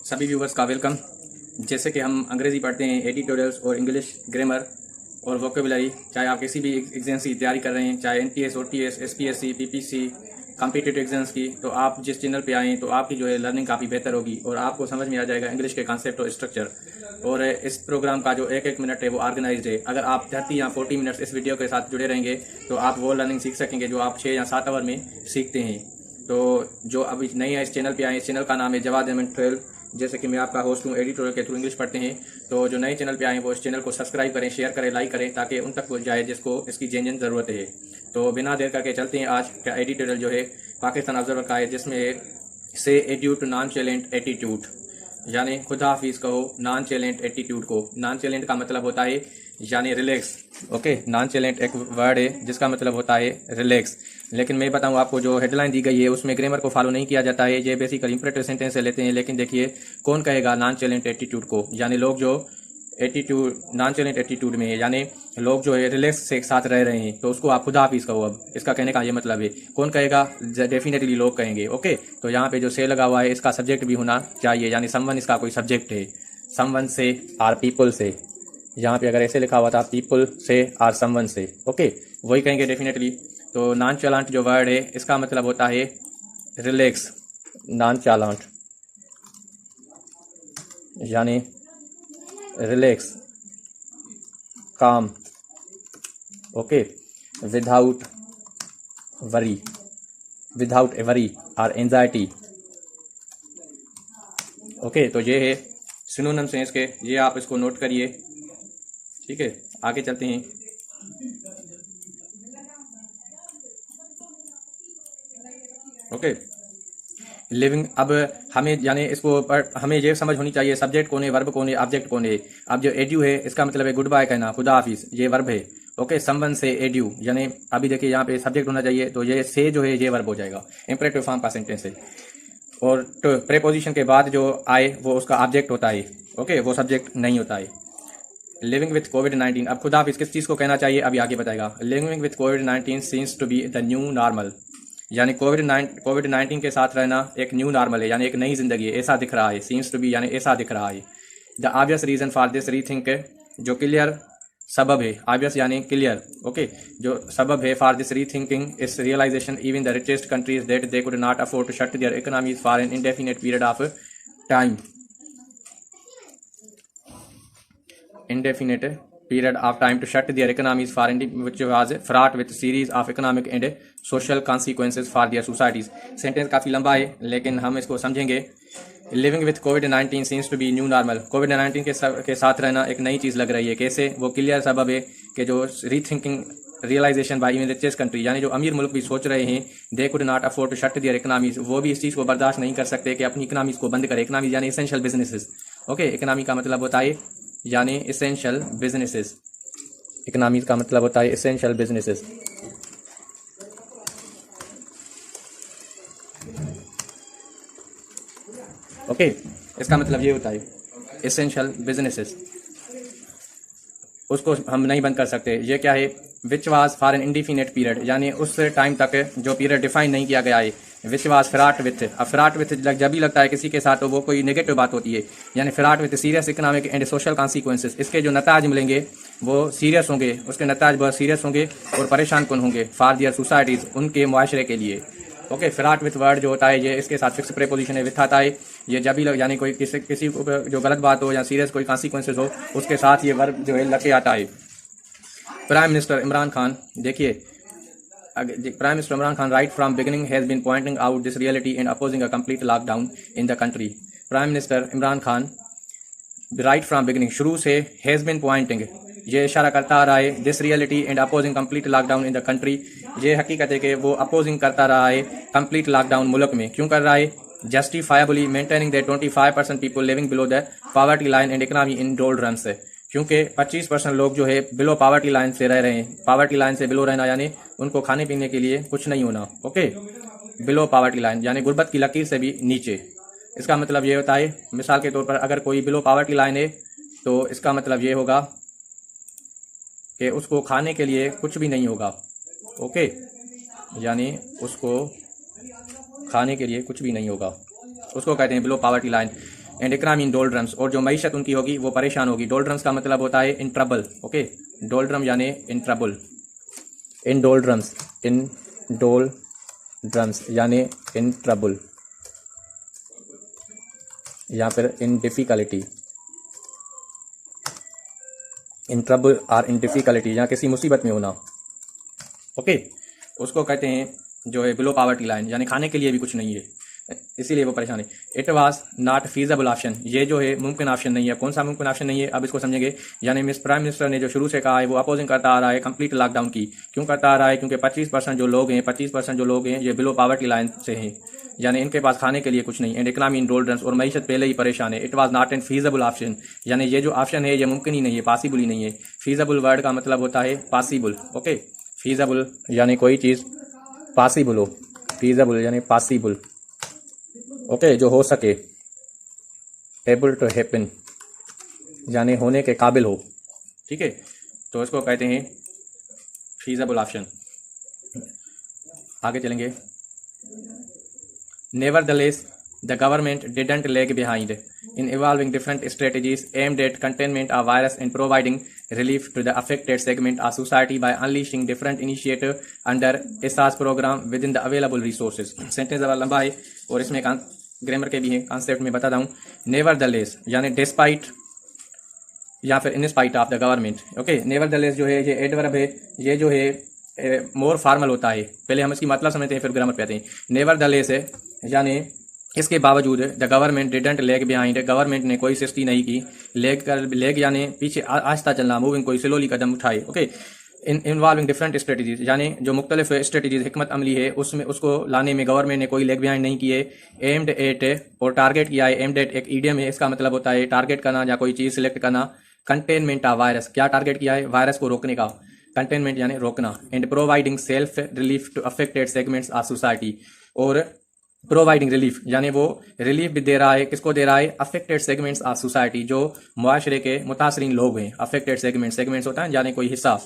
सभी व्यूवर्स का वेलकम। जैसे कि हम अंग्रेज़ी पढ़ते हैं, एडिटोरियल्स और इंग्लिश ग्रामर और वोकेबुलरी, चाहे आप किसी भी एग्जाम्स की तैयारी कर रहे हैं, चाहे NTS, OTS, SPSC, PPC, competitive exams की, तो आप जिस चैनल पे आएँ तो आपकी जो है लर्निंग काफ़ी बेहतर होगी और आपको समझ में आ जाएगा इंग्लिश के कॉन्सेप्ट और स्ट्रक्चर। और इस प्रोग्राम का जो एक एक मिनट है वो ऑर्गेनाइज्ड है। अगर आप 30 या 40 मिनट्स इस वीडियो के साथ जुड़े रहेंगे तो आप वो लर्निंग सीख सकेंगे जो आप 6 या 7 आवर में सीखते हैं। तो जो अभी नए हैं इस चैनल पे आए, इस चैनल का नाम है जवाद अहमद 12। जैसे कि मैं आपका होस्ट हूँ, एडिटोरियल के थ्रू इंग्लिश पढ़ते हैं। तो जो नए चैनल पे आए हैं वो इस चैनल को सब्सक्राइब करें, शेयर करें, लाइक करें, ताकि उन तक पहुँच जाए जिसको इसकी जेन्युइन ज़रूरत है। तो बिना देर करके चलते हैं। आज का एडिटोरियल जो है पाकिस्तान ऑब्जर्वर का है, जिसमें से एड्यू टू नॉन चैलेंट एटीट्यूड, यानी खुदा हाफिज कहो नॉन चैलेंट एटीट्यूड को। नॉन चैलेंट का मतलब होता है यानी रिलैक्स। ओके, नॉन चैलेंट एक वर्ड है जिसका मतलब होता है रिलैक्स। लेकिन मैं बताऊं आपको, जो हेडलाइन दी गई है उसमें ग्रामर को फॉलो नहीं किया जाता है। ये बेसिकली इंपरेटिव सेंटेंस से लेते हैं। लेकिन देखिए, कौन कहेगा नॉन चैलेंट एटीट्यूड को, यानी लोग जो एटीट्यूड नॉन चैलेंट एटीट्यूड में है, यानी लोग जो है रिलैक्स से एक साथ रह रहे हैं, तो उसको आप खुदा हाफिज कहो। अब इसका कहने का ये मतलब है, कौन कहेगा? डेफिनेटली लोग कहेंगे। ओके, तो यहाँ पे जो से लगा हुआ है इसका सब्जेक्ट भी होना चाहिए, यानी समवन इसका कोई सब्जेक्ट है। समवन से आर पीपल से, यहाँ पे अगर ऐसे लिखा हुआ था पीपल से आर समवन से, ओके, वही कहेंगे डेफिनेटली। तो नॉन चालांट जो वर्ड है इसका मतलब होता है रिलैक्स। नॉन चालांट यानी रिलैक्स, काम, ओके, विदाउट वरी, विदाउट ए वरी और एंजाइटी। ओके, तो ये है सिनोनिम्स हैं इसके, ये आप इसको नोट करिए। ठीक है, आगे चलते हैं। Okay, living. अब हमें यानी इसको हमें ये समझ होनी चाहिए सब्जेक्ट कौन है, वर्ब कौन है, ऑब्जेक्ट कौन है। अब जो एड्यू है इसका मतलब है गुड बाय कहना, खुदा हाफिज, ये वर्ब है। ओके, समवन से एड्यू, यानी अभी देखिए यहाँ पे सब्जेक्ट होना चाहिए, तो ये से जो है ये वर्ब हो जाएगा, इंपरेटिव फॉर्म का सेंटेंस है। और तो प्रेपोजिशन के बाद जो आए वो उसका ऑब्जेक्ट होता है। ओके, वो सब्जेक्ट नहीं होता है। लिविंग विथ कोविड-19, अब खुदा हाफिज किस चीज़ को कहना चाहिए अभी आगे बताएगा। लिविंग विथ कोविड-19 seems to be the new normal, यानी कोविड-19 के साथ रहना एक न्यू नॉर्मल है, यानी एक नई जिंदगी है, ऐसा दिख रहा है। सीम्स टू बी यानी ऐसा दिख रहा है। The obvious reason for this rethink, जो क्लियर सबब है, ऑब्वियस यानी क्लियर, ओके, जो सबब है for this rethinking is realisation even the richest countries that they could not afford to shut their economies for an indefinite period of time. Indefinite period of time to shut their economies for which was fraught with series of economic and social consequences for their societies। Sentence काफ़ी लंबा है लेकिन हम इसको समझेंगे। Living with कोविड-19 seems to be new normal, कोविड-19 के साथ रहना एक नई चीज़ लग रही है। कैसे? वो क्लियर सबब है कि जो rethinking realisation by even richest country, यानी जो अमीर मुल्क भी सोच रहे हैं, they could not afford to shut their economies, वो भी इस चीज़ को बर्दाश्त नहीं कर सकते कि अपनी इकोनॉमीज को बंद करें। इकोनॉमीज यानी एसेंशियल बिजनेसेस। ओके, इकोनॉमी का मतलब होता है यानी एसेंशियल बिजनेसेस। इकोनॉमीज का मतलब होता है एसेंशियल बिजनेसेस। ओके, इसका मतलब ये होता है एसेंशियल बिजनेसेस, उसको हम नहीं बंद कर सकते। ये क्या है? Which was for an indefinite period, यानी उस टाइम तक जो पीरियड डिफाइन नहीं किया गया है। विच वाज फ्राट विथ, अब फ्राट विथ जब भी लगता है किसी के साथ तो वो कोई नेगेटिव बात होती है, यानी fraught with serious economic and social consequences, इसके जो नताज मिलेंगे वो सीरियस होंगे, उसके नताज बहुत सीरियस होंगे और परेशान कौन होंगे? फॉर दियर सोसाइटीज़, उनके मुआशरे के लिए। ओके, फ्राट विथ वर्ड जो होता है ये इसके साथ फिक्स प्रेपोजिशन है, विथ आता है। ये जब भी यानी कोई किसी को जो गलत बात हो या सीरियस कोई कॉन्सिक्वेंसेज हो, उसके साथ ये वर्ब जो है लगे आता है। प्राइम मिनिस्टर इमरान खान, देखिए prime minister Imran Khan right from beginning has been pointing out this reality and opposing a complete lockdown in the country. Prime minister Imran Khan right from beginning, शुरू से, हैज़ बीन पॉइंटिंग, ये इशारा करता आ रहा है, this reality and opposing complete lockdown in the country, ये हकीकत है कि वो अपोजिंग करता रहा है कंप्लीट लॉकडाउन मुल्क में। क्यों कर रहा है? Justifiably maintaining the 25% people living below the poverty line and economy in doldrums, क्योंकि 25% लोग जो है बिलो पॉवर्टी लाइन से रह रहे हैं। पॉवर्टी लाइन से बिलो रहना यानी उनको खाने पीने के लिए कुछ नहीं होना। ओके, बिलो पॉवर्टी लाइन यानी गुर्बत की लकीर से भी नीचे। इसका मतलब ये होता है, मिसाल के तौर पर अगर कोई बिलो पॉवर्टी लाइन है तो इसका मतलब ये होगा कि उसको खाने के लिए कुछ भी नहीं होगा। ओके, यानी उसको खाने के लिए कुछ भी नहीं होगा, उसको कहते हैं बिलो पॉवर्टी लाइन। एंड इकराम इन डोलड्रम्स, और जो मईशत उनकी होगी वो परेशान होगी। डोलड्रम्स का मतलब होता है इन ट्रबल। ओके, डोलड्रम यानी इन ट्रबल, इन डोलड्रम्स, इन डोलड्रम्स यानी इन ट्रबल, या फिर इन डिफ़िकल्टी, इन ट्रबल और इन डिफ़िकल्टी, या किसी मुसीबत में होना। ओके, उसको कहते हैं जो है बिलो पावर्टी लाइन, यानी खाने के लिए भी कुछ नहीं है, इसीलिए वो परेशान है। It was not feasible option, ये जो है मुमकिन ऑप्शन नहीं है। कौन सा मुमकिन ऑप्शन नहीं है, अब इसको समझेंगे। यानी मिस प्राइम मिनिस्टर ने जो शुरू से कहा है वो अपोजिंग करता आ रहा है कंप्लीट लॉकडाउन की। क्यों करता आ रहा है? क्योंकि 25% जो लोग हैं, 25% जो लोग हैं ये बिलो पावर्टी लाइन से हैं, यानी इनके पास खाने के लिए कुछ नहीं। एंड इकनॉमी इन डोलड्रम्स, और मईशत पहले ही परेशान है। It was not an feasible option, यानी ये जो ऑप्शन है ये मुमकिन ही नहीं है, पॉसिबल ही नहीं है। फीजिबल वर्ड का मतलब होता है पॉसिबल। ओके, फीजिबल यानी कोई चीज़ पॉसिबल हो, फीजिबल यानी पॉसिबल। ओके, जो हो सके। एबल टू हैपन यानी होने के काबिल हो। ठीक है, तो इसको कहते हैं फीजिबल ऑप्शन। आगे चलेंगे। Nevertheless, the government didn't lag behind in evolving different strategies aimed at containment of virus and providing relief to the affected segment of society by unleashing different initiatives under ESA's program within the available resources. Sentence ज़रा लंबा है और इसमें grammar के भी हैं, concept में बताता हूँ। नेवरदलेस यानी डिस्पाइट या फिर in spite of the government. Okay, nevertheless जो है ये एडवर्ब है, ये जो है मोर फॉर्मल होता है। पहले हम इसकी मतलब समझते हैं फिर ग्रामर पे आते हैं। नेवरदलेस है यानी इसके बावजूद the government didn't leg behind, government ने कोई सस्ती नहीं की। लेग यानी पीछे आहिस्ता चलना, मूविंग कोई स्लोली कदम उठाए। ओके, इन्वॉल्विंग डिफरेंट स्ट्रेटजीज यानी जो मुख्तलिफ स्ट्रेटजीज हिकमत अमली है उसमें उसको लाने में गवर्नमेंट ने कोई लेग बिहाइंड नहीं किए। एम्ड एट, और टारगेट किया है। एम्ड एट एक ईडियम है, इसका मतलब होता है टारगेट करना या कोई चीज़ सिलेक्ट करना। कंटेनमेंट ऑफ वायरस, क्या टारगेट किया है? वायरस को रोकने का, कंटेनमेंट यानी रोकना। And providing self relief to affected segments of society, और प्रोवाइडिंग रिलीफ यानी वो रिलीफ भी दे रहा है। किसको दे रहा है? अफेक्टेड सेगमेंट्स ऑफ सोसाइटी, जो मुआशरे के मुतासरीन लोग हैं। अफेक्टेड सेगमेंट्स होता है यानी कोई हिस्सा,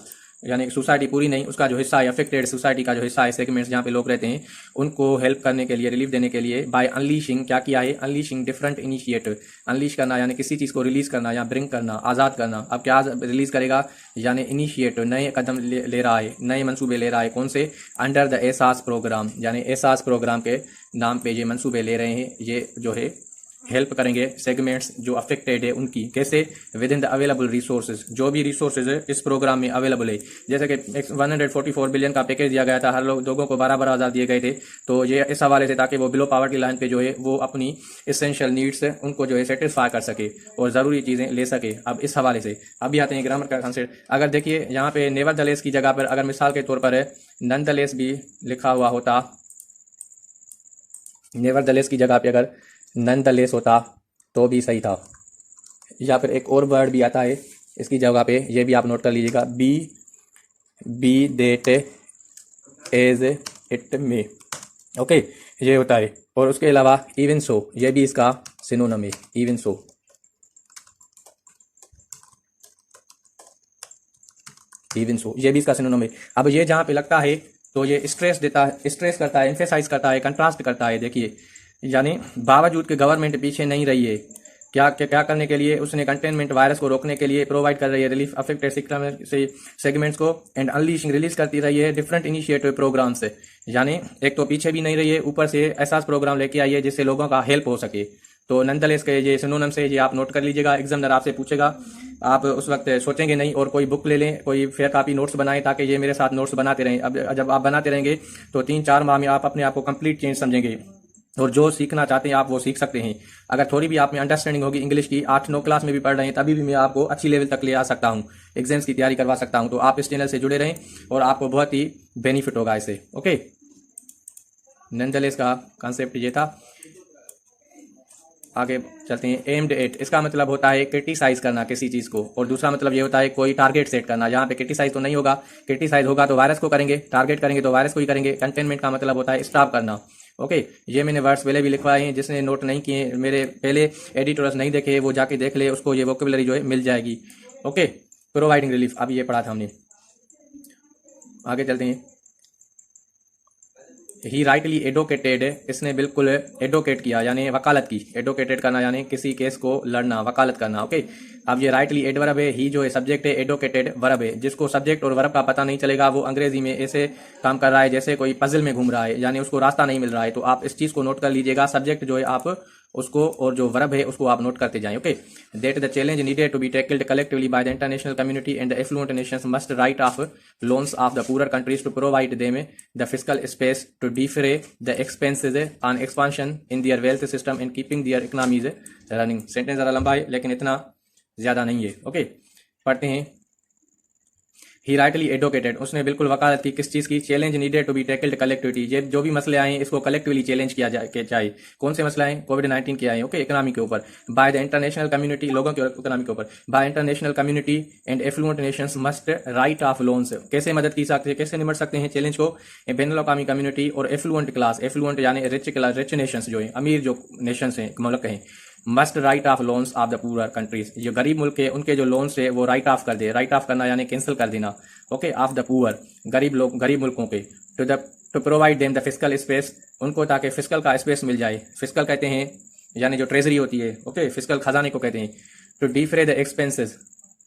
यानी सोसाइटी पूरी नहीं, उसका जो हिस्सा है, अफेक्टेड सोसाइटी का जो हिस्सा है, सेगमेंट्स जहाँ पे लोग रहते हैं, उनको हेल्प करने के लिए, रिलीफ देने के लिए बाय अनलीशिंग, क्या किया है? Unleashing different initiative. अनलीश करना यानी किसी चीज़ को रिलीज करना या ब्रिंग करना, आज़ाद करना। अब क्या रिलीज करेगा? यानी इनिशिएटिव, नए कदम ले रहा है, नए मंसूबे ले रहा है। कौन से? अंडर द एसास प्रोग्राम, यानी एसास प्रोग्राम के नाम पे ये मंसूबे ले रहे हैं। ये जो है हेल्प करेंगे सेगमेंट्स जो अफेक्टेड है उनकी। कैसे? With in the available resources, जो भी रिसोर्सेज है इस प्रोग्राम में अवेलेबल है। जैसे कि 144 बिलियन का पैकेज दिया गया था, हर लोगों को 12-12 हज़ार दिए गए थे। तो ये इस हवाले से ताकि वो बिलो पावर्टी लाइन पे जो है वो अपनी इसेंशियल नीड्स उनको जो है सेटिस्फाई कर सके और ज़रूरी चीज़ें ले सके। अब इस हवाले से अभी आते हैं ग्रामर का कॉन्सेप्ट। अगर देखिए यहाँ पे नेवरदलेस की जगह पर अगर मिसाल के तौर पर नॉनदलेस भी लिखा हुआ होता, नेवरदलेस की जगह पे अगर नॉनदलेस होता तो भी सही था। या फिर एक और वर्ड भी आता है इसकी जगह पे, ये भी आप नोट कर लीजिएगा। Be that as it may. Okay, ये होता है। और उसके अलावा इवन सो, ये भी इसका सिनोनिम है, इवन सो। इवन सो ये भी इसका सिनोनिम है। अब ये जहाँ पे लगता है तो ये स्ट्रेस देता है, स्ट्रेस करता है, एम्फेसाइज करता है, कंट्रास्ट करता है। देखिए यानी बावजूद के गवर्नमेंट पीछे नहीं रही है। क्या करने के लिए? उसने कंटेनमेंट, वायरस को रोकने के लिए प्रोवाइड कर रही है रिलीफ अफेक्टेड सेगमेंट्स को, एंड अनलीशिंग, रिलीज करती रही है डिफरेंट इनिशिएटिव प्रोग्राम से। यानी एक तो पीछे भी नहीं रही है, ऊपर से ऐसा प्रोग्राम लेके आई है जिससे लोगों का हेल्प हो सके। तो नॉनदलेस के ये सिनोनिम से ये आप नोट कर लीजिएगा। एग्जामिनर आपसे पूछेगा, आप उस वक्त सोचेंगे नहीं और कोई बुक ले लें, कोई फेयर कॉपी नोट्स बनाएं ताकि ये मेरे साथ नोट्स बनाते रहें। अब जब आप बनाते रहेंगे तो 3-4 माह में आप अपने आप को कंप्लीट चेंज समझेंगे और जो सीखना चाहते हैं आप वो सीख सकते हैं। अगर थोड़ी भी आप में अंडरस्टैंडिंग होगी इंग्लिश की, 8-9 क्लास में भी पढ़ रहे हैं तभी भी मैं आपको अच्छी लेवल तक ले आ सकता हूँ, एग्जाम्स की तैयारी करवा सकता हूँ। तो आप इस चैनल से जुड़े रहें और आपको बहुत ही बेनिफिट होगा इससे। ओके, नॉनदलेस का कॉन्सेप्ट ये था। आगे चलते हैं। एम्ड एट, इसका मतलब होता है क्रिटिसाइज करना किसी चीज़ को, और दूसरा मतलब ये होता है कोई टारगेट सेट करना। यहाँ पे क्रिटिसाइज तो नहीं होगा, क्रिटिसाइज होगा तो वायरस को करेंगे, टारगेट करेंगे तो वायरस को ही करेंगे। कंटेनमेंट का मतलब होता है स्टॉप करना। ओके, ये मैंने वर्ड्स पहले भी लिखवाए हैं, जिसने नोट नहीं किए, मेरे पहले एडिटोर्स नहीं देखे, वो जाके देख ले, उसको ये वोकेबुलरी जो है मिल जाएगी। ओके, प्रोवाइडिंग रिलीफ, अब ये पढ़ा था हमने। आगे चलते हैं। ही राइटली एडवोकेटेड, इसने बिल्कुल एडवोकेट किया यानी वकालत की। एडवोकेटेड करना यानी किसी केस को लड़ना, वकालत करना। ओके, अब ये राइटली एड वर्ब है, ही जो है सब्जेक्ट है, एडवोकेटेड वर्ब है। जिसको सब्जेक्ट और वर्ब का पता नहीं चलेगा वो अंग्रेजी में ऐसे काम कर रहा है जैसे कोई पजल में घूम रहा है, यानी उसको रास्ता नहीं मिल रहा है। तो आप इस चीज को नोट कर लीजिएगा, सब्जेक्ट जो है आप उसको और जो वर्ब है उसको आप नोट करते जाएं। Okay, that the challenge needed to be tackled collectively by the international community and the affluent nations must write off loans of the poor countries to provide them the fiscal space to defray the expenses on expansion in their wealth system and keeping their economies running. Sentence ज़रा लंबा है लेकिन इतना ज़्यादा नहीं है। Okay, पढ़ते हैं। ही राइटली एडवोकेटेड, उसने बिल्कुल वकालत की किस चीज की? Challenge needed to be tackled collectively, जो भी मसले आए इसको कलेक्टिवली चैलेंज किया जाए। कौन से मसले आए? कोविड-19 के आए। ओके, इकोनॉमी के ऊपर। बाय द इंटरनेशनल कम्युनिटी, लोगों के इकोनॉमी के ऊपर। By international community and affluent nations must write off loans, कैसे मदद की सकते हैं, कैसे निपट सकते हैं चैलेंज को? बैनुल अक़वामी कम्युनिटी और एफ्लुएंट क्लास, एफ्लुएंट यानी रिच क्लास, रिच नेशंस जो है, अमीर जो नेशंस हैं, मुल्क हैं, must write off loans of the poor countries, जो गरीब मुल्क है उनके जो लोन्स है वो राइट ऑफ कर दे। राइट ऑफ करना यानी कैंसिल कर देना। ओके, ऑफ द पुअर, गरीब लोग, गरीब मुल्कों के। To provide them the fiscal space, उनको ताकि फिस्कल का स्पेस मिल जाए। फिस्कल कहते हैं यानी जो ट्रेजरी होती है। ओके, फिस्कल खजाने को कहते हैं। टू डिफरे द एक्सपेंसेस,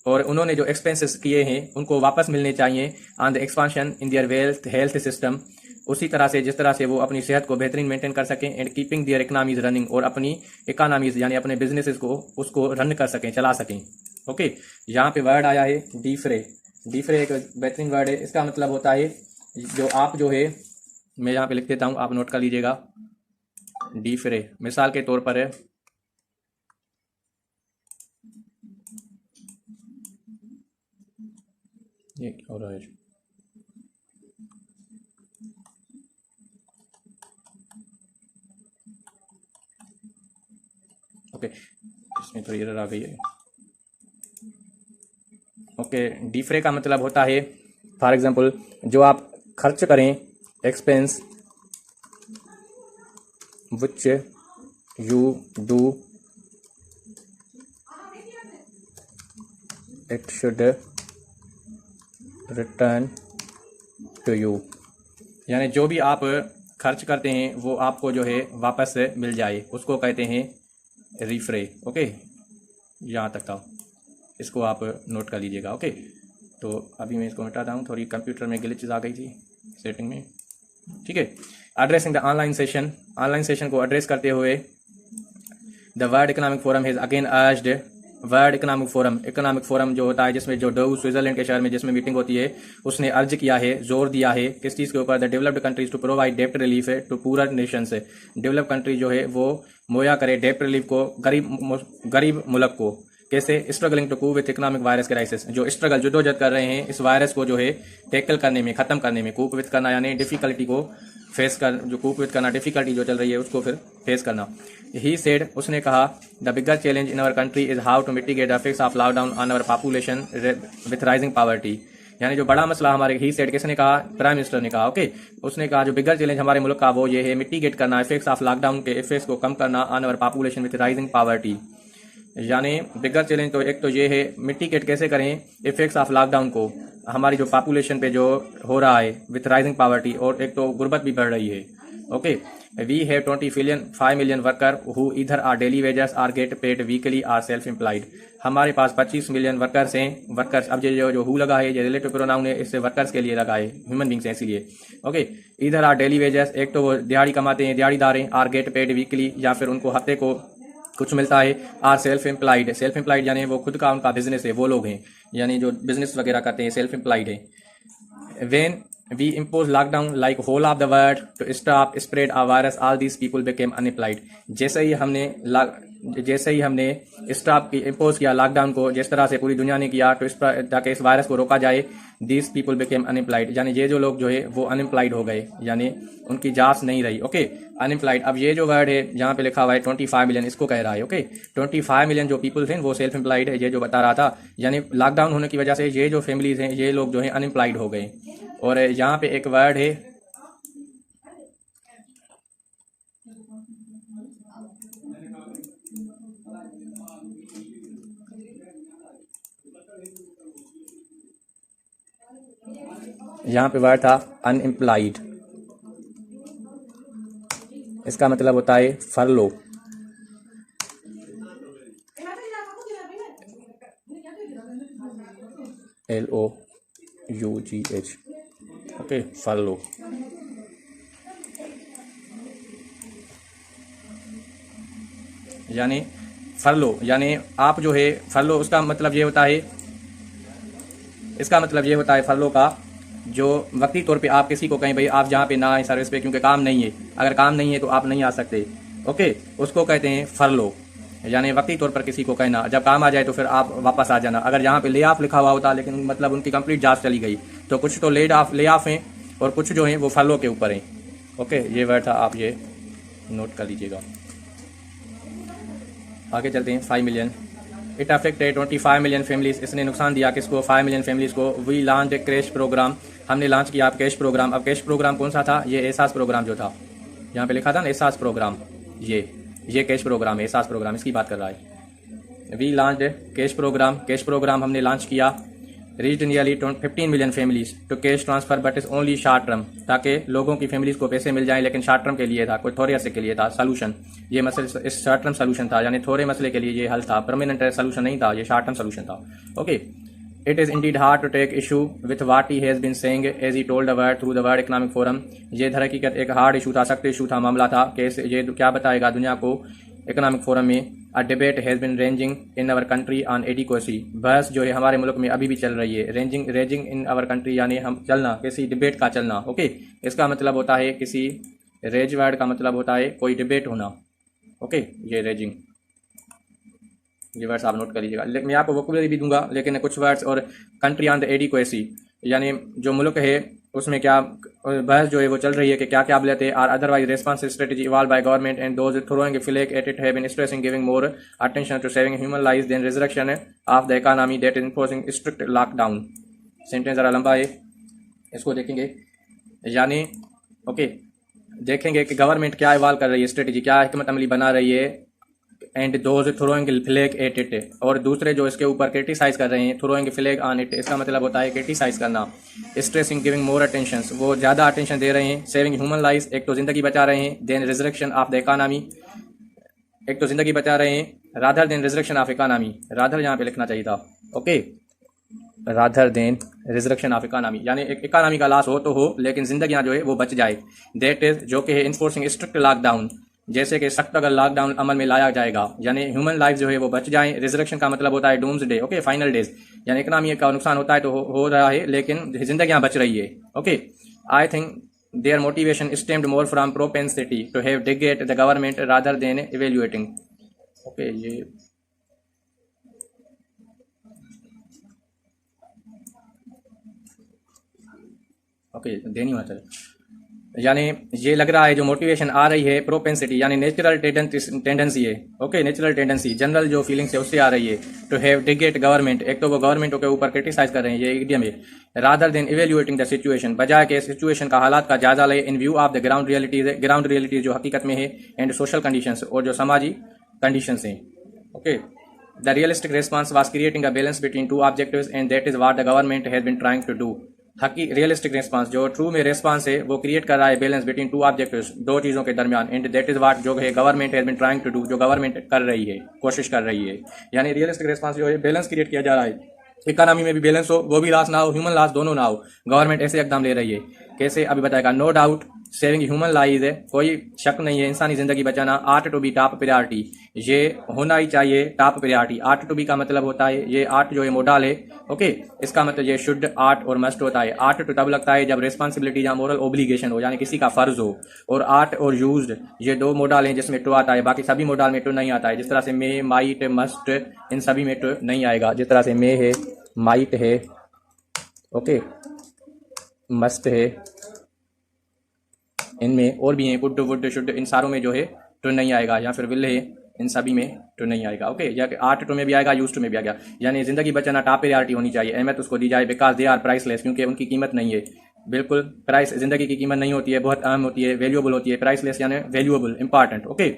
और उन्होंने जो एक्सपेंसेस किए हैं उनको वापस मिलने चाहिए। On the expansion in their wealth health system, उसी तरह से जिस तरह से वो अपनी सेहत को बेहतरीन मेंटेन कर सकें। And keeping their economies running, और अपनी इकोनॉमीज यानी अपने बिजनेसेस को उसको रन कर सकें, चला सकें। ओके, यहाँ पे वर्ड आया है डिफरे। डिफरे एक बेहतरीन वर्ड है, इसका मतलब होता है जो आप जो है, मैं यहाँ पे लिख देता हूँ, आप नोट कर लीजिएगा। डिफरे मिसाल के तौर पर है, ये क्या हो रहा है? ओके, इसमें थोड़ी एरर आ गई है। ओके, डिफरे का मतलब होता है फॉर एग्जांपल जो आप खर्च करें, expense which you do, it should return to you, यानी जो भी आप खर्च करते हैं वो आपको जो है वापस मिल जाए, उसको कहते हैं रिफ्रे। ओके, यहाँ तक था, इसको आप नोट कर लीजिएगा। ओके, तो अभी मैं इसको हटाता हूँ, थोड़ी कंप्यूटर में ग्लिचेस आ गई थी सेटिंग में। ठीक है, addressing the online session, online session को एड्रेस करते हुए the world economic forum has again urged, world economic forum, economic forum जो होता है जिसमें जो डावोस स्विट्जरलैंड के शहर में जिसमें मीटिंग होती है, उसने अर्ज किया है, जोर दिया है किस चीज़ के ऊपर? The developed countries to provide डेप्ट रिलीफ टू पुअर नेशन से, डेवलप कंट्री जो है वो मुहैया करे डेप्ट रिलीफ को गरीब मुल्क को। कैसे? Struggling to cope with economic virus crisis, जो स्ट्रगल जद्दोजहद कर रहे हैं इस वायरस को जो है टैकल करने में, खत्म करने में। कूप विथ करना यानी डिफिकल्टी को फेस कर, जो कूप विथ करना डिफिकल्टी जो चल रही है उसको फिर फेस करना। ही सेड, उसने कहा, the bigger challenge in our country is how to mitigate the effects of lockdown on our population with rising poverty, यानी जो बड़ा मसला हमारे, ही सेड किसने कहा? प्राइम मिनिस्टर ने कहा। ओके, उसने कहा जो बिगर चैलेंज हमारे मुल्क का वो ये है, मिटिगेट करना इफेक्ट्स ऑफ लॉकडाउन के इफेक्ट्स को कम करना on our population with rising poverty, यानी बिगर चैलेंज तो एक तो ये है मिटिगेट कैसे करें इफेक्ट्स ऑफ लॉकडाउन को, हमारी जो पॉपुलेशन पे जो हो रहा है विथ राइजिंग पॉवर्टी, और एक तो गुर्बत भी बढ़ रही है। Okay, we have 5 million worker who either are daily wagers or get paid weekly or self employed, हमारे पास 25 मिलियन वर्कर्स हैं। वर्कर्स, अब ये जो हु लगा है ये रिलेटिव प्रोनाउन है, इससे वर्कर्स के लिए लगा है, ह्यूमन बींग्स हैं इसीलिए। ओके, इधर आर डेली वेजर्स, एक तो वो दिहाड़ी कमाते हैं, दिहाड़ीदार हैं। आर गेट पेड वीकली, या फिर उनको हफ्ते को कुछ मिलता है। Are self employed, self employed यानी वो खुद का उनका बिजनेस है, वो लोग हैं यानी जो बिजनेस वगैरह करते हैं, सेल्फ एम्प्लॉयड है। When we impose lockdown like whole of the world to stop spread a virus, all these people became unemployed, जैसे ही हमने स्टॉप की इम्पोज किया लॉकडाउन को, जिस तरह से पूरी दुनिया ने किया तो ताकि इस वायरस को रोका जाए, दीज पीपल बिकेम अनएम्प्लॉयड, यानी ये जो लोग जो है वो अनएम्प्लॉयड हो गए, यानी उनकी जॉब्स नहीं रही। Okay, unemployed. अब ये जो वर्ड है यहाँ पे लिखा हुआ है 25 मिलियन, इसको कह रहा है। ओके, 25 मिलियन जो पीपल थे वो सेल्फ एम्प्लॉयड है, ये जो बता रहा था, यानी लॉकडाउन होने की वजह से ये जो फैमिलीज हैं ये लोग जो है अनएम्प्लॉयड हो गए। और यहाँ पे एक वर्ड है, यहाँ पे वर्ड था अनएम्प्लॉयड। इसका मतलब होता है फरलो। LOUGH, okay, फरलो। यानी फरलो, यानी आप जो है फरलो, उसका मतलब ये होता है, इसका मतलब ये होता है फरलो का, जो वक्ती तौर पे आप किसी को कहें भाई आप जहाँ पे ना आए सर्विस पे क्योंकि काम नहीं है, अगर काम नहीं है तो आप नहीं आ सकते, ओके, उसको कहते हैं फरलो। यानी वक्ती तौर पर किसी को कहना, जब काम आ जाए तो फिर आप वापस आ जाना। अगर यहाँ पे ले ऑफ लिखा हुआ होता लेकिन मतलब उनकी कंप्लीट जॉब चली गई, तो कुछ तो ले ऑफ हैं और कुछ जो हैं वो फरलो के ऊपर हैं। ओके, ये वर्ड था, आप ये नोट कर लीजिएगा। आगे चलते हैं। 5 million, it affected 25 million families, इसने नुकसान दिया किसको? 5 मिलियन फैमिलीज को। वी लॉन्च कैश प्रोग्राम, हमने लॉन्च किया आप कैश प्रोग्राम। अब कैश प्रोग्राम कौन सा था? ये एहसास प्रोग्राम जो था, यहाँ पे लिखा था ना एहसास प्रोग्राम, ये कैश प्रोग्राम है, एहसास प्रोग्राम इसकी बात कर रहा है। We launch cash program, cash program हमने लॉन्च किया। Reach nearly 15 million families to cash transfer but is only short term, ताकि लोगों की फैमिलीज को पैसे मिल जाएं, लेकिन शॉर्ट टर्म के लिए था, कोई थोड़े अरसे के लिए था। सोल्यूशन, ये मसले इस शॉर्ट टर्म सोल्यूशन था, यानी थोड़े मसले के लिए ये हल था, परमानेंट सोल्यूशन नहीं था, ये शॉर्ट टर्म सोल्यूशन था। Okay, it is indeed hard to take issue with what he has been saying as he told the world through the world economic forum. ये दर हकीकत एक हार्ड इशू था, सख्त इशू था, मामला था कि ये क्या बताएगा दुनिया को इकोनॉमिक फोरम में। A debate has been ranging in our country on adequacy, बहस जो है हमारे मुल्क में अभी भी चल रही है। रेंजिंग इन अवर कंट्री यानी हम चलना, किसी डिबेट का चलना। ओके, इसका मतलब होता है किसी, रेज वर्ड का मतलब होता है कोई डिबेट होना। ओके, ये रेजिंग, ये वर्ड्स आप नोट कर लीजिएगा। मैं आपको वोकैबुलरी भी दूंगा, लेकिन कुछ वर्ड्स और कंट्री ऑन द एडिक्वेसी, यानी जो मुल्क है उसमें क्या बहस जो है वो चल रही है कि क्या क्या लेते हैं। Our otherwise response strategy evolve by government and those throwing flag at it have been stressing giving more attention to saving human lives than resurrection of the economy that is imposing strict lockdown. Sentence जरा लंबा है, इसको देखेंगे। यानी okay, देखेंगे कि government क्या evolve कर रही है, स्ट्रेटजी क्या हिकमत अमली बना रही है। And those throwing flag at it, और दूसरे जो इसके ऊपर क्रिटिसाइज कर रहे हैं, थ्रोइंग फ्लैग ऑन इट, इसका मतलब होता है क्रिटिसाइज करना। स्ट्रेसिंग गिविंग मोर अटेंशन, वो ज़्यादा अटेंशन दे रहे हैं। सेविंग ह्यूमन लाइफ, एक तो ज़िंदगी बचा रहे हैं। Than resurrection of the economy, एक तो ज़िंदगी बचा रहे हैं। Rather than resurrection of economy, rather यहाँ पे लिखना चाहिए था। Okay, rather than resurrection of economy, यानी एक इकोनॉमी का लॉस हो तो हो, लेकिन जिंदगियां जो है वो बच जाए। दैट इज, जो कि है इन्फोर्सिंग स्ट्रिक्ट लॉकडाउन, जैसे कि सख्त अगर लॉकडाउन अमल में लाया जाएगा, यानी ह्यूमन लाइफ जो है वो बच जाए। रिजरेक्शन का मतलब होता है doomsday, okay, final days, यानी इकोनॉमी का नुकसान होता है तो हो रहा है, लेकिन जिंदगियां बच रही है। Okay, I think their motivation stemmed more from propensity to have dig at the government rather than evaluating. Okay, ये ओके देनी होना चाहिए, यानी ये लग रहा है जो मोटिवेशन आ रही है प्रोपेंसिटी, यानी नेचुरल टेंडेंसी है। ओके, नेचुरल टेंडेंसी, जनरल जो फीलिंग्स है उससे आ रही है। टू हैव डिगेट गवर्नमेंट, एक तो वो गवर्नमेंट के ऊपर क्रिटिसाइज कर रहे हैं, ये इडियम है। Rather than evaluating the situation, बजाय के सिचुएशन का, हालात का जायजा ले। इन view of the ground realities, ground realities जो हकीकत में है। एंड सोशल कंडीशंस, और जो समाजी कंडीशंस हैं। Okay, the realistic response was creating a balance between two objectives and that is what the government has been trying to do. Realistic response, जो true में रिस्पांस है वो क्रिएट कर रहा है बैलेंस बिटवीन टू ऑब्जेक्टिव्स, दो चीजों के दरमियान। एंड दैट इज व्हाट, जो है government has been trying to do, जो गवर्नमेंट कर रही है, कोशिश कर रही है। यानी रियलिस्टिक रिस्पांस जो है बैलेंस क्रिएट किया जा रहा है, इकोनॉमी में भी बैलेंस हो, वो भी लॉस ना हो, ह्यूमन लॉस दोनों ना हो। गवर्नमेंट ऐसे इकदाम ले रही है, कैसे अभी बताएगा। No doubt saving human life है, कोई शक नहीं है, इंसानी जिंदगी बचाना ought to be top priority, ये होना ही चाहिए top priority. Ought to be का मतलब होता है, ये आर्ट जो है मोडल है। ओके, इसका मतलब ये शुड, आर्ट और मस्ट होता है। आर्ट टू तब लगता है जब रिस्पॉन्सिबिलिटी या मोरल ओब्लिगेशन हो, यानी किसी का फर्ज हो। और आर्ट और यूज्ड, ये दो मोडल हैं जिसमें टू आता है, बाकी सभी मोडल में टू नहीं आता है। जिस तरह से मे, माइट, मस्ट, इन सभी में टू नहीं आएगा। जिस तरह से मे है, माइट है, ओके, मस्ट है, इनमें और भी हैं, कुड, वुड, शुड, इन सारों में जो है टू नहीं आएगा, या फिर विल है, इन सभी में टू नहीं आएगा। ओके, या आर्ट टू में भी आएगा, यूज टू में भी आएगा। यानी जिंदगी बचाना टॉप प्रायोरिटी होनी चाहिए, अहमियत उसको दी जाए। बिकॉज दे आर प्राइसलेस, क्योंकि उनकी कीमत नहीं है। बिल्कुल, प्राइस, जिंदगी की कीमत नहीं होती है, बहुत अहम होती है, वैल्यूएबल होती है। प्राइसलेस यानी वैल्यूएबल, इंपॉर्टेंट। ओके,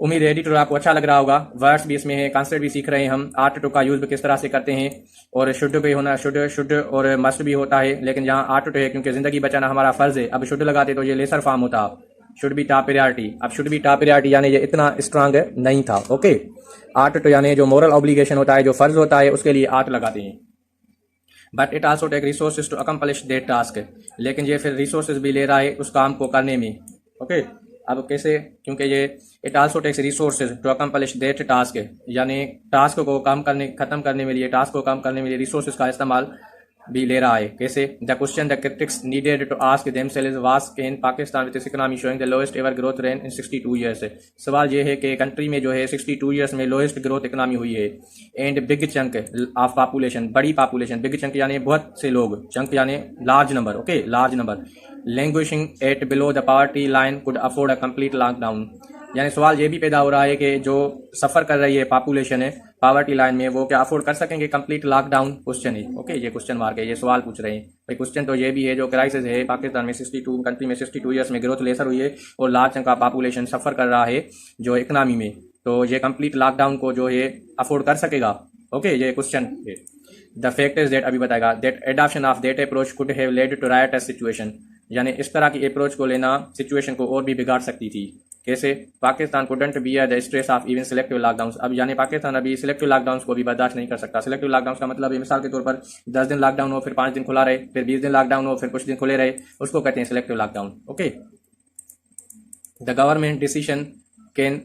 उम्मीद है एडिटर आपको अच्छा लग रहा होगा। वर्ड्स भी इसमें है, कॉन्सेप्ट भी सीख रहे हैं हम। आर्ट टू का यूज भी किस तरह से करते हैं, और शुड भी होना, शुड और मस्ट भी होता है, लेकिन यहाँ आर्ट टू है क्योंकि जिंदगी बचाना हमारा फर्ज है। अब शुड लगाते तो ये लेसर फॉर्म होता, शुड बी टॉप प्रायोरिटी। अब शुड बी टॉप प्रायोरिटी यानी ये इतना स्ट्रांग नहीं था। ओके, आर्ट तो यानी जो मोरल ऑब्लिगेशन होता है, जो फर्ज होता है, उसके लिए आर्ट लगाते हैं। But it also take resources to accomplish that task, लेकिन ये फिर रिसोर्सेज भी ले रहा है उस काम को करने में। ओके, अब कैसे? क्योंकि ये it also takes resources to accomplish that task, यानी टास्क को खत्म करने में लिए, टास्क को काम करने में लिए रिसोर्सेज का इस्तेमाल भी ले रहा है। कैसे? The question the critics needed to ask themselves was can Pakistan with this economy showing the lowest ever growth rate in 62 years. सवाल ये है कि कंट्री में जो है 62 ईयर्स में लोएस्ट ग्रोथ इकोनॉमी हुई है, and big chunk of population, बड़ी पॉपुलेशन, बिग चंक यानी बहुत से लोग, चंक यानी large number, okay, large number, languishing at below the poverty line could afford a complete lockdown. यानी सवाल ये भी पैदा हो रहा है कि जो सफ़र कर रही है पॉपुलेशन है पावर्टी लाइन में, वो क्या अफोर्ड कर सकेंगे कंप्लीट लॉकडाउन? क्वेश्चन है। ओके, ये क्वेश्चन मार्क है, ये सवाल पूछ रहे हैं भाई। क्वेश्चन तो ये भी है, जो क्राइसिस है पाकिस्तान में 62 कंट्री में 62 ईयर्स में ग्रोथ लेसर हुई है और लार्ज चंक का पॉपुलेशन सफ़र कर रहा है जो इकनॉमी में, तो ये कंप्लीट लॉकडाउन को जो है अफोर्ड कर सकेगा? ओके, ये क्वेश्चन है। द फैक्ट इज दैट, अभी बताएगा, that adoption of that approach could have led to riots situation, यानी इस तरह की अप्रोच को लेना सिचुएशन को और भी बिगाड़ सकती थी। कैसे? Pakistan couldn't bear the stress of even selective lockdown. अब यानी पाकिस्तान अभी सिलेक्टिव लॉकडाउन को भी बर्दाश्त नहीं कर सकता। सिलेक्टिव लॉकडाउन का मतलब है, मिसाल के तौर पर 10 दिन लॉकडाउन हो, फिर 5 दिन खुला रहे, फिर 20 दिन लॉकडाउन हो, फिर कुछ दिन खुले रहे, उसको कहते हैं selective lockdown. Okay, the government decision can,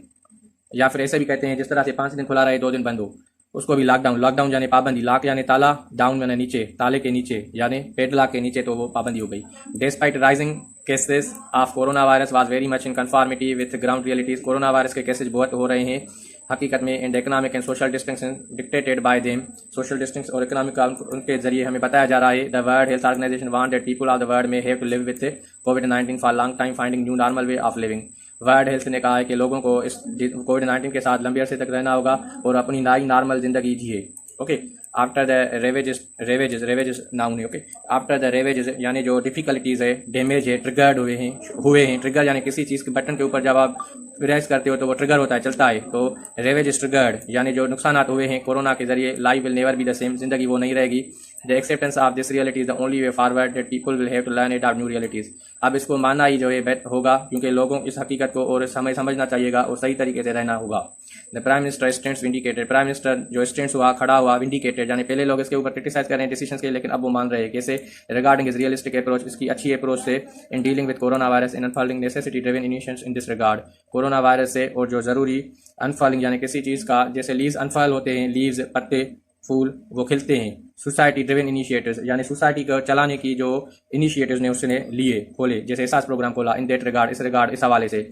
या फिर ऐसे भी कहते हैं जिस तरह से 5 दिन खुला रहे 2 दिन बंद हो, उसको भी लॉकडाउन। लॉकडाउन यानी पाबंदी, लॉक यानी ताला, डाउन यानी नीचे, ताले के नीचे यानी पेडलॉक के नीचे, तो वो पाबंदी हो गई। Despite rising cases of corona virus was very much in conformity with ground realities. Corona virus के केसेज बहुत हो रहे हैं हकीकत में, and economic and social distancing dictated by them. Social distance और इकोनॉमिक का उनके जरिए हमें बताया जा रहा है। The world health organization want that people of the world में हैव टू लिव विथ कोविड-19 for long time, finding new normal way of living. World health ने कहा है कि लोगों को इस कोविड-19 के साथ लंबे अरसे तक रहना होगा और अपनी नई नॉर्मल जिंदगी जिए। Okay, after the ravages noun है। ओके, आफ्टर द रेवेजेस यानी जो डिफिकल्टीज है, डैमेज है, ट्रिगर्ड हुए हैं। ट्रिगर यानी किसी चीज़ के बटन के ऊपर जब आप प्रेस करते हो तो वो ट्रिगर होता है, चलता है, तो रेवेजेस ट्रिगर्ड यानी जो नुकसान हुए हैं कोरोना के जरिए। Life will never be the same, जिंदगी वो नहीं रहेगी। The acceptance of this reality is the only way forward that people will have to learn it of new realities. अब इसको मानना ही जो है होगा, क्योंकि लोगों इस हकीकत को और समझना चाहिएगा और सही तरीके से रहना होगा। The prime minister stands vindicated, prime minister जो स्टैंड्स हुआ, खड़ा हुआ, विंडिकेटेड यानी पहले लोग इसके ऊपर क्रिटिसाइज कर रहे हैं डिसीजन के, लेकिन अब वो मान रहे हैं। कैसे? रिगार्डिंग इज रियलिस्टिक अप्रोच, इसकी अच्छी अप्रोच से in dealing with corona virus in unfolding necessity driven इनिशिएशंस in this regard. Corona virus से और जो जरूरी अनफॉलिंग यानी किसी चीज़ का, जैसे लीव्स अनफॉल होते हैं, लीव्स पत्ते फूल वो खिलते हैं, सोसाइटी ड्रिवन इनिशिएटिव्स यानी सोसाइटी को चलाने की जो इनिशिएटिव्स ने उसने लिए, खोले, जैसे एहसास प्रोग्राम खोला, इन दैट रिगार्ड, इस हवाले से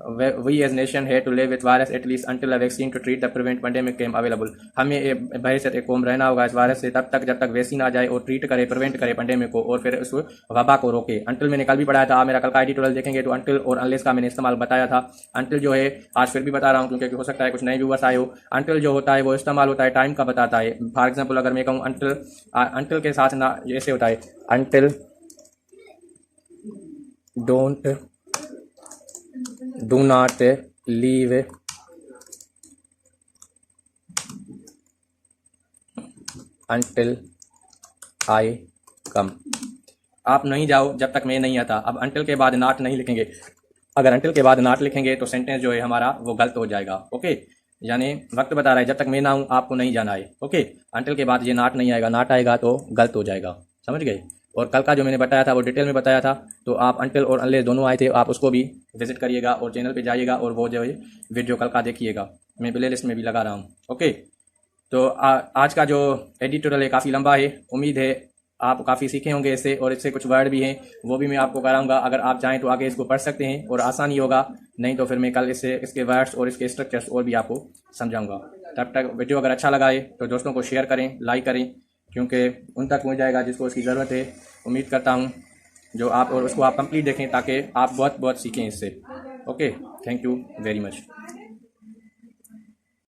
we as nation have to live with virus at least until a vaccine to treat the prevent pandemic came available. हमें बहरसत एक कौम रहना होगा इस वायरस से तब तक जब तक वैक्सीन आ जाए और ट्रीट करे, प्रिवेंट करे पैंडेमिक को, और फिर उस वबा को रोके। अंटिल मैंने कल भी पढ़ाया था, मेरा कल का एडिटोरियल देखेंगे तो अंटिल और अनलेस का मैंने इस्तेमाल बताया था। अंटिल जो है आज फिर भी बता रहा हूँ, क्योंकि हो सकता है कुछ नए व्यूवर्स आए हो। अंटिल जो होता है वो इस्तेमाल होता है टाइम का बताता है। फॉर एग्जाम्पल अगर मैं कहूँ अंटिल के साथ ना जैसे होता है, until do not leave until I come, आप नहीं जाओ जब तक मैं नहीं आता। अब अंटिल के बाद नॉट नहीं लिखेंगे, अगर अंटिल के बाद नॉट लिखेंगे तो सेंटेंस जो है हमारा वो गलत हो जाएगा। ओके, यानी वक्त बता रहा है जब तक मैं ना हूँ आपको नहीं जाना है। ओके, अंटिल के बाद ये नॉट नहीं आएगा, नॉट आएगा तो गलत हो जाएगा, समझ गए। और कल का जो मैंने बताया था वो डिटेल में बताया था, तो आप अंटिल और अनलेस दोनों आए थे, आप उसको भी विजिट करिएगा और चैनल पे जाइएगा और वो जो है वीडियो कल का देखिएगा, मैं प्ले लिस्ट में भी लगा रहा हूँ। ओके, तो आज का जो एडिटोरियल है काफ़ी लंबा है, उम्मीद है आप काफ़ी सीखे होंगे इससे, और इससे कुछ वर्ड भी हैं वो भी मैं आपको कराऊंगा। अगर आप चाहें तो आगे इसको पढ़ सकते हैं और आसानी होगा, नहीं तो फिर मैं कल इसके वर्ड्स और इसके स्ट्रक्चर्स और भी आपको समझाऊंगा। तब तक वीडियो अगर अच्छा लगा है तो दोस्तों को शेयर करें, लाइक करें, क्योंकि उन तक पहुँच जाएगा जिसको उसकी ज़रूरत है। उम्मीद करता हूँ जो आप और उसको आप कंप्लीट देखें ताकि आप बहुत सीखें इससे। Okay, thank you very much.